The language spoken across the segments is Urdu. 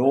9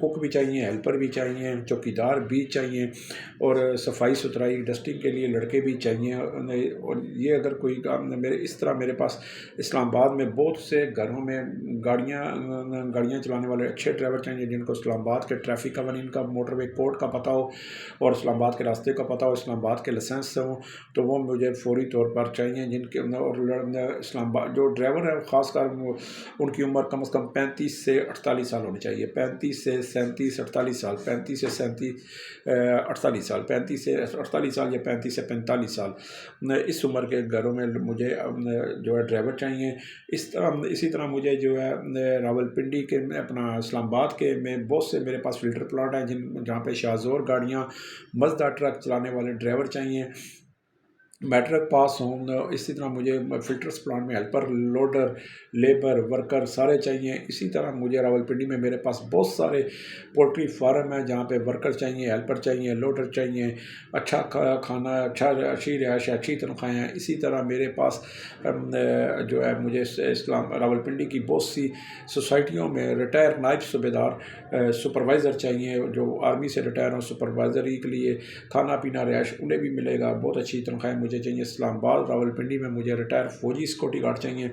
کوک بھی چاہیے، ہیلپر بھی چاہیے، چوکیدار بھی چاہیے، اور صفائی ستھرائی ڈسٹنگ کے لیے لڑکے بھی چاہیے۔ اور یہ اگر کوئی کام اس طرح میرے پاس اسلام آباد میں بہت سے گھروں میں گاڑیاں چلانے والے اچھے ڈرائیور چاہیے، جن کو اسلام آباد کے ٹریفک قوانین کا، موٹر وے کوڈ کا پتہ ہو، اور اسلام آباد کے راستے کا پتہ ہو، اسلام آباد کے لائسنس ہوں، تو وہ مجھے فوری طور پر چاہیے، جن کے اور اسلام آباد جو ڈرائیور ہیں خاص کر ان کی عمر کم از کم 35 سے 48 سال ہونی چاہیے، 35 سے 37 48 سال، 35 سے 37 48 سال، 35 سے 48 سال یا 35 سے 45 سال، اس عمر کے گھروں میں مجھے جو ہے ڈرائیور چاہیے۔ اسی طرح مجھے جو ہے راولپنڈی کے اپنا اسلام آباد کے میں بہت سے میرے پاس فلٹر پلاٹ ہیں جہاں پہ شاہزور گاڑیاں، مزدا ٹرک چلانے والے ڈرائیور چاہیے، میٹرک پاس ہوں۔ اسی طرح مجھے فلٹرس پلانٹ میں ہیلپر، لوڈر، لیبر، ورکر سارے چاہیے۔ اسی طرح مجھے راولپنڈی میں میرے پاس بہت سارے پولٹری فارم ہیں جہاں پہ ورکر چاہیے، ہیلپر چاہیے، لوڈر چاہیے، اچھا کھانا، اچھی رہائش، اچھی تنخواہیں ہیں۔ اسی طرح میرے پاس جو ہے مجھے راولپنڈی کی بہت سی سوسائٹیوں میں ریٹائر نائب صوبے دار سپروائزر چاہیے، جو آرمی سے ریٹائر ہوں، سپروائزری کے لیے کھانا پینا رہائش انہیں بھی ملے گا، بہت اچھی تنخواہیں مجھے چاہیے۔ اسلام آباد راولپنڈی میں مجھے ریٹائر فوجی سیکورٹی گارڈ چاہیے۔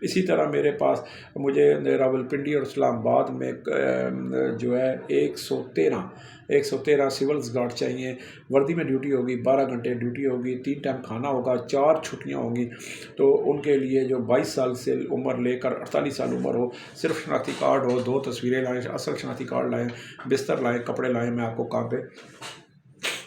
اسی طرح میرے پاس مجھے راولپنڈی اور اسلام آباد میں جو ہے 113 سولز گارڈ چاہیے۔ وردی میں ڈیوٹی ہوگی، 12 گھنٹے ڈیوٹی ہوگی، 3 ٹائم کھانا ہوگا، 4 چھٹیاں ہوں گی۔ تو ان کے لیے جو 22 سال سے عمر لے کر 48 سال عمر ہو، صرف شناختی کارڈ ہو، 2 تصویریں لائیں، اصل شناختی کارڈ لائیں، بستر لائیں، کپڑے لائیں، میں آپ کو کام پہ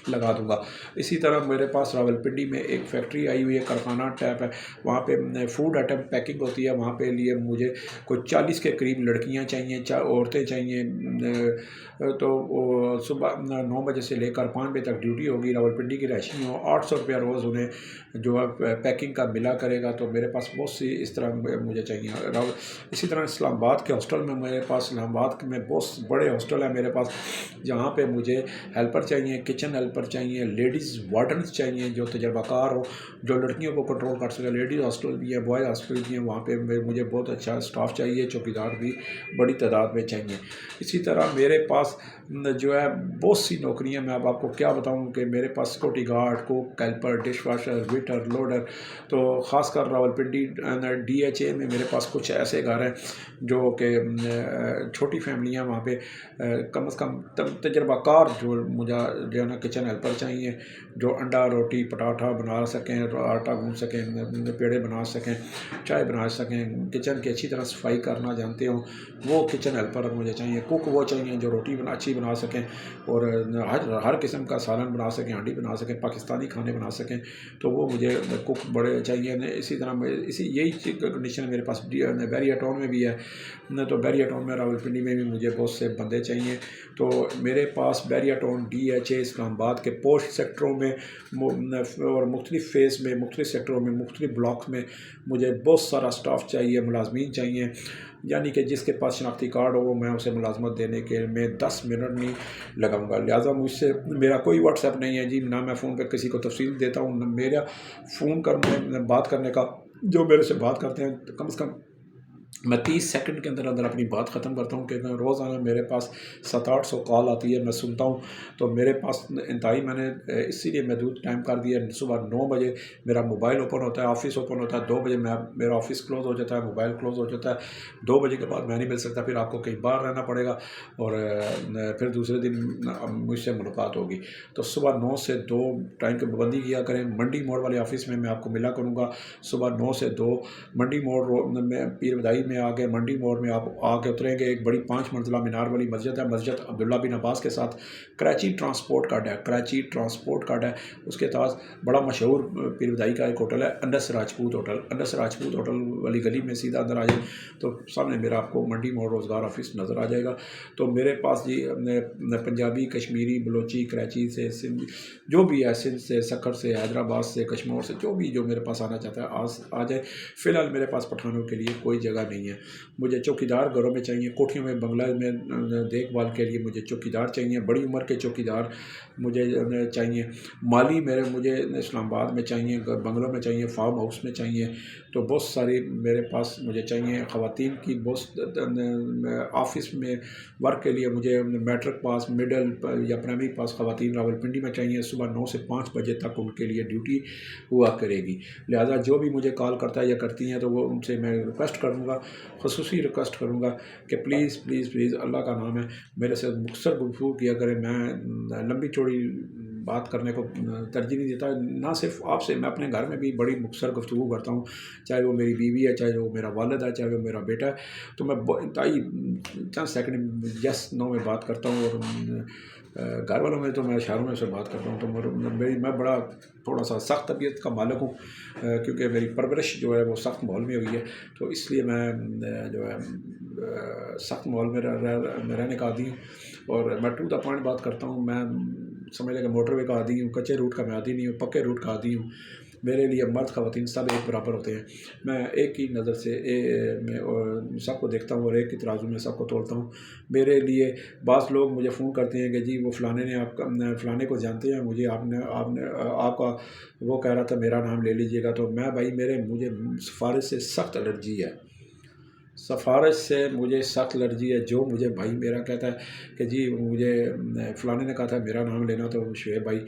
لگا دوں گا۔ اسی طرح میرے پاس راولپنڈی میں ایک فیکٹری آئی ہوئی ہے، کارخانہ ٹائپ ہے، وہاں پہ فوڈ آئٹم پیکنگ ہوتی ہے، وہاں پہ لیے مجھے کوئی 40 کے قریب لڑکیاں چاہیے، عورتیں چاہیے۔ تو صبح 9 بجے سے لے کر 5 بجے تک ڈیوٹی ہوگی، راولپنڈی کی رہائشی ہوں، 800 روپیہ روز انہیں جو ہے پیکنگ کا ملا کرے گا۔ تو میرے پاس بہت سی اس طرح مجھے چاہیے۔ اسی طرح اسلام آباد کے ہاسٹل میں میرے پاس اسلام آباد میں بہت بڑے ہاسٹل ہیں میرے پاس، جہاں پہ مجھے ہیلپر چاہیے، کچن ہیلپر چاہیے، لیڈیز وارڈنز چاہیے جو تجربہ کار ہو، جو لڑکیوں کو کنٹرول کر سکے۔ لیڈیز ہاسٹل بھی ہے، بوائز ہاسٹل بھی ہیں، وہاں پہ مجھے بہت اچھا سٹاف چاہیے، چوکیدار بھی بڑی تعداد میں چاہیے۔ اسی طرح میرے پاس جو ہے بہت سی نوکریاں، میں اب آپ کو کیا بتاؤں کہ میرے پاس security guard, cook, helper, dish washer, waiter, loader. تو خاص کر راولپنڈی DHA میں میرے پاس کچھ ایسے گھر ہیں جو کہ چھوٹی فیملیاں، وہاں پہ کم از کم تجربہ کار جو مجھے جو ہے نا کچن ہیلپر چاہیے، جو انڈا، روٹی، پراٹھا بنا سکیں، آٹا گوندھ سکیں، پیڑے بنا سکیں، چائے بنا سکیں، کچن کی اچھی طرح صفائی کرنا جانتے ہوں، وہ کچن ہیلپر مجھے چاہیے۔ کوک وہ چاہیے جو روٹی اچھی بنا سکیں، اور ہر قسم کا سالن بنا سکیں، ہانڈی بنا سکیں، پاکستانی کھانے بنا سکیں، تو وہ مجھے کوک بڑے چاہیے۔ اسی طرح یہی کنڈیشن میرے پاس بیریا ٹاؤن میں بھی ہے، تو بیریا ٹاؤن میں راولپنڈی میں بھی مجھے بہت سے بندے چاہیے۔ تو میرے پاس بیریا ٹاؤن، DHA، اسلام آباد کے پوسٹ سیکٹروں میں اور مختلف فیز میں، مختلف سیکٹروں میں، مختلف بلاک میں مجھے بہت سارا سٹاف چاہیے، ملازمین چاہیے، یعنی کہ جس کے پاس شناختی کارڈ ہو میں اسے ملازمت دینے کے میں 10 منٹ نہیں لگاؤں گا۔ لہٰذا مجھ سے میرا کوئی واٹس ایپ نہیں ہے جی، نہ میں فون پہ کسی کو تفصیل دیتا ہوں، نہ میرا فون کرنے بات کرنے کا، جو میرے سے بات کرتے ہیں کم از کم میں 30 سیکنڈ کے اندر اندر اپنی بات ختم کرتا ہوں، کہ روزانہ میرے پاس 700-800 کال آتی ہے، میں سنتا ہوں۔ تو میرے پاس انتہائی میں نے اسی لیے محدود ٹائم کر دیا ہے۔ صبح 9 بجے میرا موبائل اوپن ہوتا ہے، آفس اوپن ہوتا ہے، 2 بجے میرا آفس کلوز ہو جاتا ہے، موبائل کلوز ہو جاتا ہے۔ 2 بجے کے بعد میں نہیں مل سکتا، پھر آپ کو کہیں باہر رہنا پڑے گا، اور پھر دوسرے دن مجھ سے ملاقات ہوگی۔ تو صبح 9 سے 2 ٹائم کی پابندی کیا کریں۔ منڈی موڑ والے آفس میں آپ کو ملا کروں گا صبح 9 سے 2، منڈی موڑ میں پیر بدائی میں آ کے منڈی موڑ میں آپ آ کے اتریں گے، ایک بڑی 5 منزلہ مینار والی مسجد ہے، مسجد عبداللہ بن عباس کے ساتھ کراچی ٹرانسپورٹ کارڈ ہے، کراچی ٹرانسپورٹ کارڈ ہے، اس کے پاس بڑا مشہور پیر بدائی کا ایک ہوٹل ہے، انس راجپوت ہوٹل، انس راجپوت ہوٹل والی گلی میں سیدھا اندر آ جائیں تو سامنے میرا آپ کو منڈی موڑ روزگار آفس نظر آ جائے گا۔ تو میرے پاس جی پنجابی، کشمیری، بلوچی، کراچی سے، سندھ، جو بھی ہے، سندھ سے، سکھر سے، حیدرآباد سے، کشمور سے، جو بھی جو میرے پاس آنا چاہتا ہے آ جائے۔ فی الحال میرے پاس پٹھانوں کے لیے کوئی جگہ نہیں گئی ہیں. مجھے چوکیدار گھروں میں چاہیے, کوٹھیوں میں بنگلہ میں دیکھ بھال کے لیے مجھے چوکیدار چاہیے, بڑی عمر کے چوکیدار مجھے چاہیے. مالی مجھے اسلام آباد میں چاہیے, بنگلوں میں چاہیے, فارم ہاؤس میں چاہیے. تو بہت ساری میرے پاس مجھے چاہیے. خواتین کی بہت آفس میں ورک کے لیے مجھے میٹرک پاس, مڈل یا پرائمری پاس خواتین راولپنڈی میں چاہیے. صبح 9 سے 5 بجے تک ان کے لیے ڈیوٹی ہوا کرے گی. لہذا جو بھی مجھے کال کرتا ہے یا کرتی ہیں تو وہ ان سے میں ریکویسٹ کروں گا, خصوصی ریکویسٹ کروں گا کہ پلیز پلیز پلیز اللہ کا نام ہے میرے سے مختصر گفتگو کیا کریں. میں لمبی چوڑی بات کرنے کو ترجیح نہیں دیتا. نہ صرف آپ سے, میں اپنے گھر میں بھی بڑی مختصر گفتگو کرتا ہوں, چاہے وہ میری بیوی ہے, چاہے وہ میرا والد ہے, چاہے وہ میرا بیٹا ہے. تو میں انتہائی چند سیکنڈ یس نو میں بات کرتا ہوں. اور گھر والوں میں تو میں اشاروں میں سے بات کرتا ہوں. تو میں بڑا تھوڑا سا سخت طبیعت کا مالک ہوں, کیونکہ میری پرورش جو ہے وہ سخت ماحول میں ہوئی ہے. تو اس لیے میں جو ہے سخت ماحول میں رہنے کا عادی ہوں. اور میں ٹو دا پوائنٹ بات کرتا ہوں. میں سمجھ لیں کہ موٹر وے کا عادی ہوں, کچے روٹ کا میں عادی نہیں ہوں, پکے روٹ کا عادی ہوں. میرے لیے مرد خواتین سب ایک برابر ہوتے ہیں. میں ایک ہی نظر سے میں سب کو دیکھتا ہوں اور ایک ہی ترازو میں سب کو تولتا ہوں. میرے لیے بعض لوگ مجھے فون کرتے ہیں کہ جی وہ فلانے نے آپ کا, فلانے کو جانتے ہیں, مجھے آپ کا وہ کہہ رہا تھا میرا نام لے لیجیے گا. تو میں بھائی مجھے سفارش سے سخت الرجی ہے. سفارش سے مجھے سخت الرجی ہے. جو مجھے بھائی میرا کہتا ہے کہ جی مجھے فلانے نے کہا تھا میرا نام لینا, تو شعیب بھائی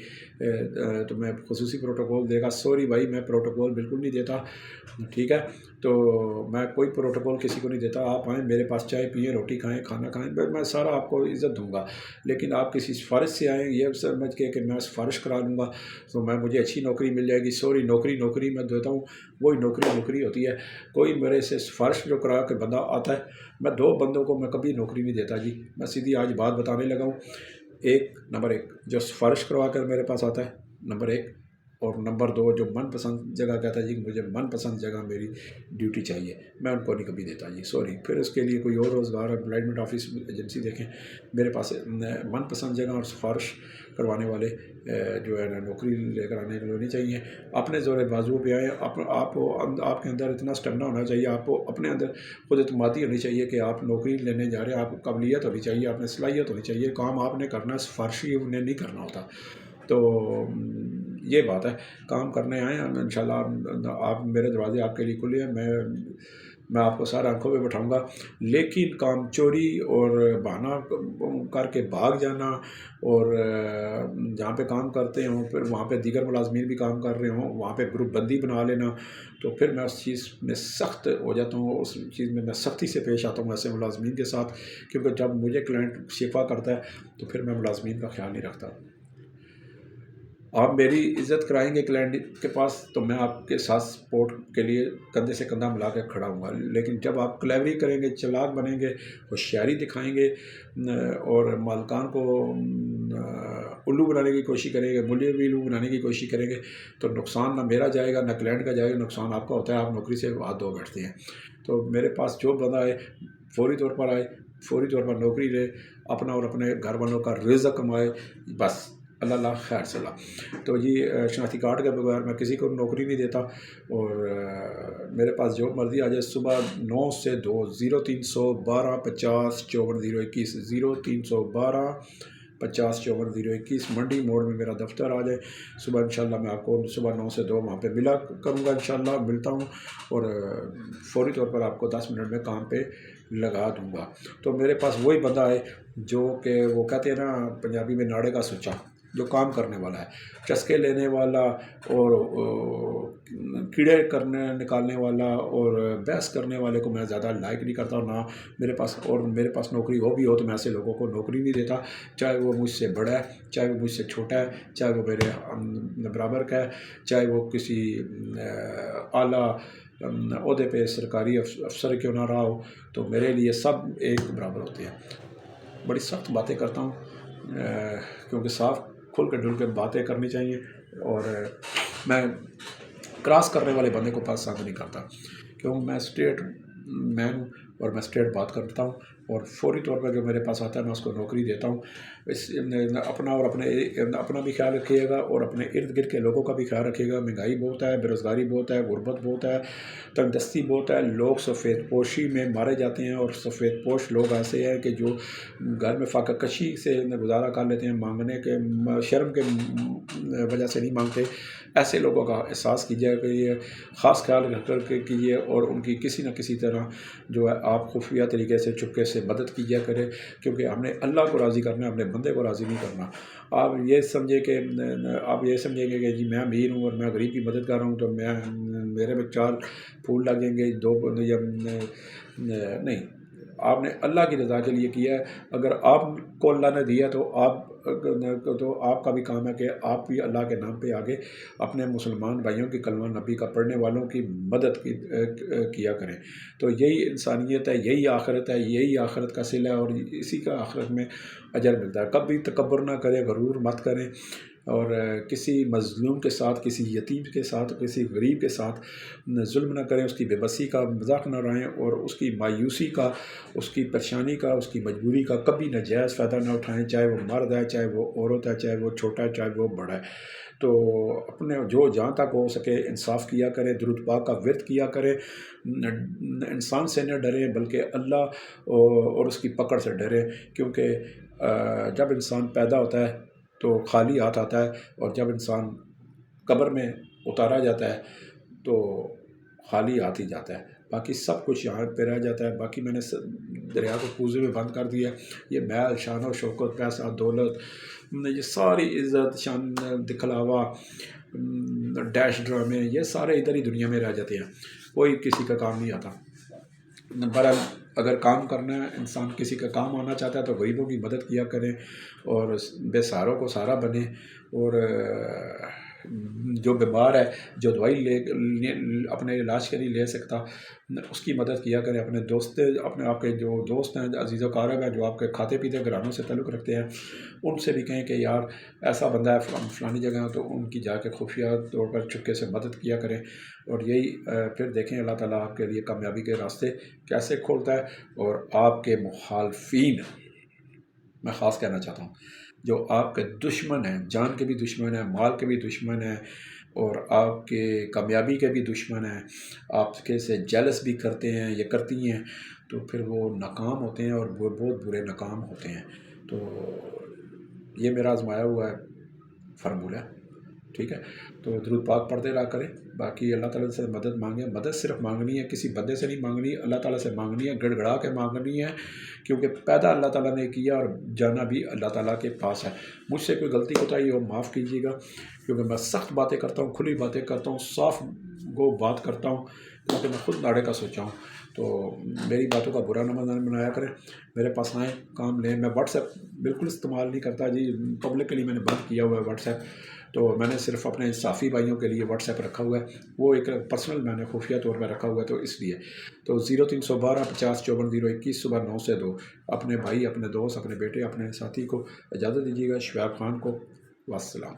تو میں خصوصی پروٹوکول دے گا. سوری بھائی, میں پروٹوکول بالکل نہیں دیتا, ٹھیک ہے. تو میں کوئی پروٹوکول کسی کو نہیں دیتا. آپ آئیں میرے پاس, چائے پئیں, روٹی کھائیں, کھانا کھائیں, میں سارا آپ کو عزت دوں گا. لیکن آپ کسی سفارش سے آئیں یہ سمجھ کے کہ میں سفارش کرا لوں گا تو مجھے اچھی نوکری مل جائے گی. سوری, نوکری میں دیتا ہوں, وہی نوکری ہوتی ہے. کوئی میرے سے سفارش جو کرا کے بندہ آتا ہے, میں 2 بندوں کو میں کبھی نوکری نہیں دیتا جی. میں سیدھی آج بات بتانے لگا ہوں. نمبر 1 جو سفارش کروا کر میرے پاس آتا ہے, نمبر 1. اور نمبر 2 جو من پسند جگہ کہتا ہے جی مجھے من پسند جگہ میری ڈیوٹی چاہیے, میں ان کو نہیں کبھی دیتا جی. سوری. پھر اس کے لیے کوئی اور روزگار امپلائمنٹ آفس ایجنسی دیکھیں. میرے پاس من پسند جگہ اور سفارش کروانے والے جو ہے نا نوکری لے کر آنے کے لیے نہیں چاہیے. اپنے زور بازو پہ آئیں. آپ کے اندر اتنا اسٹیمنا ہونا چاہیے, آپ کو اپنے اندر خود اعتمادی ہونی چاہیے کہ آپ نوکری لینے جا رہے ہیں. آپ کو قابلیت ہونی چاہیے, آپ نے صلاحیت ہونی چاہیے. کام آپ نے کرنا ہے, سفارشی انہیں نہیں کرنا ہوتا. تو یہ بات ہے. کام کرنے آئیں انشاءاللہ, آپ میرے دروازے آپ کے لیے کھلے ہیں. میں آپ کو سارے آنکھوں پہ بٹھاؤں گا. لیکن کام چوری اور بہانہ کر کے بھاگ جانا, اور جہاں پہ کام کرتے ہوں پھر وہاں پہ دیگر ملازمین بھی کام کر رہے ہوں, وہاں پہ گروپ بندی بنا لینا, تو پھر میں اس چیز میں سخت ہو جاتا ہوں. اس چیز میں سختی سے پیش آتا ہوں ایسے ملازمین کے ساتھ, کیونکہ جب مجھے کلائنٹ شفا کرتا ہے تو پھر میں ملازمین کا خیال نہیں رکھتا. آپ میری عزت کرائیں گے کلائنٹ کے پاس تو میں آپ کے ساتھ سپورٹ کے لیے کندھے سے کندھا ملا کے کھڑا ہوں گا. لیکن جب آپ کلیوری کریں گے, چلاک بنیں گے, ہوشیاری دکھائیں گے اور مالکان کو الو بنانے کی کوشش کریں گے, مجھے بھی الو بنانے کی کوشش کریں گے, تو نقصان نہ میرا جائے گا نہ کلائنٹ کا جائے گا, نقصان آپ کا ہوتا ہے. آپ نوکری سے ہاتھ دھو بیٹھتے ہیں. تو میرے پاس جو بندہ آئے فوری طور پر آئے, فوری طور پر نوکری لے, اپنا اور اپنے گھر والوں کا رزق کمائے, بس اللہ خیر صلاح. تو جی شناختی کارڈ کے بغیر میں کسی کو نوکری نہیں دیتا. اور میرے پاس جو مرضی آ جائے, صبح 9 سے 2 0312 50 54 021 0312 50 54 021 منڈی موڑ میں میرا دفتر آ جائے. صبح انشاءاللہ میں آپ کو صبح 9 سے 2 وہاں پہ ملا کروں گا. انشاءاللہ ملتا ہوں اور فوری طور پر آپ کو 10 منٹ میں کام پہ لگا دوں گا. تو میرے پاس وہی بندہ ہے جو کہ وہ کہتے ہیں نا پنجابی میں ناڑے کا سچا, جو کام کرنے والا ہے. چسکے لینے والا اور کیڑے نکالنے والا اور بحث کرنے والے کو میں زیادہ لائک نہیں کرتا. نہ میرے پاس نوکری بھی ہو تو میں ایسے لوگوں کو نوکری نہیں دیتا, چاہے وہ مجھ سے بڑا ہے, چاہے وہ مجھ سے چھوٹا ہے, چاہے وہ میرے برابر کا ہے, چاہے وہ کسی اعلیٰ عہدے پہ سرکاری افسر کیوں نہ رہا ہو. تو میرے لیے سب ایک برابر ہوتے ہیں. بڑی سخت باتیں کرتا ہوں کیونکہ صاف کھل کے ڈل کے باتیں کرنی چاہیے. اور میں کراس کرنے والے بندے کو پسند نہیں کرتا, کیونکہ میں اسٹریٹ مین ہوں اور میں اسٹریٹ بات کرتا ہوں. اور فوری طور پر جو میرے پاس آتا ہے میں اس کو نوکری دیتا ہوں۔ اس اپنا اور اپنا بھی خیال رکھیے گا اور اپنے ارد گرد کے لوگوں کا بھی خیال رکھیے گا۔ مہنگائی بہت ہے، بے روزگاری بہت ہے، غربت بہت ہے، تنگ دستی بہت ہے، لوگ سفید پوشی میں مارے جاتے ہیں، اور سفید پوش لوگ ایسے ہیں کہ جو گھر میں فاقہ کشی سے گزارا کر لیتے ہیں، مانگنے کے شرم کے وجہ سے نہیں مانگتے۔ ایسے لوگوں کا احساس کیجیے کہ یہ خاص خیال رکھ کر کے کیجیے، اور ان کی کسی نہ کسی طرح جو ہے آپ خفیہ طریقے سے چپکے سے مدد کیجیے کرے، کیونکہ ہم نے اللہ کو راضی کرنا ہے، اپنے بندے کو راضی نہیں کرنا۔ آپ یہ سمجھیں گے کہ جی میں امیر ہوں اور میں غریب کی مدد کر رہا ہوں تو میرے میں 4 پھول لگیں گے، 2 یا نہیں۔ آپ نے اللہ کی رضا کے لیے کیا ہے۔ اگر آپ کو اللہ نے دیا تو آپ کا بھی کام ہے کہ آپ بھی اللہ کے نام پہ آگے اپنے مسلمان بھائیوں کی کلمہ نبی کا پڑھنے والوں کی مدد کیا کریں۔ تو یہی انسانیت ہے، یہی آخرت ہے، یہی آخرت کا صلہ ہے، اور اسی کا آخرت میں اجر ملتا ہے۔ کبھی تکبر نہ کریں، غرور مت کریں، اور کسی مظلوم کے ساتھ، کسی یتیم کے ساتھ، کسی غریب کے ساتھ ظلم نہ کریں، اس کی بے بسی کا مذاق نہ اڑائیں، اور اس کی مایوسی کا، اس کی پریشانی کا، اس کی مجبوری کا کبھی ناجائز فائدہ نہ اٹھائیں، چاہے وہ مرد ہے، چاہے وہ عورت ہے، چاہے وہ چھوٹا ہے، چاہے وہ بڑا ہے۔ تو اپنے جو جہاں تک ہو سکے انصاف کیا کریں، درود پاک کا ورد کیا کریں، انسان سے نہ ڈریں بلکہ اللہ اور اس کی پکڑ سے ڈریں، کیونکہ جب انسان پیدا ہوتا ہے تو خالی ہاتھ آتا ہے، اور جب انسان قبر میں اتارا جاتا ہے تو خالی ہاتھ ہی جاتا ہے، باقی سب کچھ یہاں پہ رہ جاتا ہے۔ باقی میں نے دریا کو کوزے میں بند کر دیا۔ یہ محل، شان و شوکت، پیسہ، دولت، یہ ساری عزت، شان، دکھلاوا، ڈیش ڈرامے، یہ سارے ادھر ہی دنیا میں رہ جاتے ہیں، کوئی کسی کا کام نہیں آتا۔ بہرحال اگر کام کرنا ہے، انسان کسی کا کام آنا چاہتا ہے تو غریبوں کی مدد کیا کریں، اور بے سہاروں کو سہارا بنیں، اور جو بیمار ہے، جو دوائی اپنے علاج کے لیے لے سکتا، اس کی مدد کیا کریں۔ اپنے آپ کے جو دوست ہیں، عزیز و اقارب ہیں، جو آپ کے کھاتے پیتے گھرانوں سے تعلق رکھتے ہیں، ان سے بھی کہیں کہ یار ایسا بندہ ہے فلانی جگہ، تو ان کی جا کے خفیہ طور پر چپکے سے مدد کیا کریں، اور یہی پھر دیکھیں اللہ تعالیٰ آپ کے لیے کامیابی کے راستے کیسے کھولتا ہے۔ اور آپ کے مخالفین، میں خاص کہنا چاہتا ہوں، جو آپ کے دشمن ہیں، جان کے بھی دشمن ہیں، مال کے بھی دشمن ہیں، اور آپ کے کامیابی کے بھی دشمن ہیں، آپ کے سے جیلس بھی کرتے ہیں یا کرتی ہیں، تو پھر وہ ناکام ہوتے ہیں، اور وہ بہت برے ناکام ہوتے ہیں۔ تو یہ میرا آزمایا ہوا ہے فارمولہ، ٹھیک ہے؟ تو درود پاک پڑھتے رہا کریں۔ باقی اللہ تعالیٰ سے مدد مانگیں، مدد صرف مانگنی ہے، کسی بندے سے نہیں مانگنی، اللہ تعالیٰ سے مانگنی ہے، گڑ گڑا کے مانگنی ہے، کیونکہ پیدا اللہ تعالیٰ نے کیا اور جانا بھی اللہ تعالیٰ کے پاس ہے۔ مجھ سے کوئی غلطی کوتاہی ہو معاف کیجیے گا، کیونکہ میں سخت باتیں کرتا ہوں، کھلی باتیں کرتا ہوں، صاف گو بات کرتا ہوں، کیونکہ میں خود داڑے کا سوچا ہوں۔ تو میری باتوں کا برا نہ بنایا کریں، میرے پاس آئیں، کام لیں۔ میں واٹس ایپ بالکل استعمال نہیں کرتا جی، پبلکلی میں نے بند کیا ہوا ہے واٹس ایپ، تو میں نے صرف اپنے صافی بھائیوں کے لیے واٹس ایپ رکھا ہوا ہے، وہ ایک پرسنل میں نے خفیہ طور پہ رکھا ہوا ہے، تو اس لیے تو 0312 50 54 021 صبح 9 سے 2 اپنے بھائی، اپنے دوست، اپنے بیٹے، اپنے ساتھی کو اجازت دیجیے گا، شعیب خان کو، والسلام۔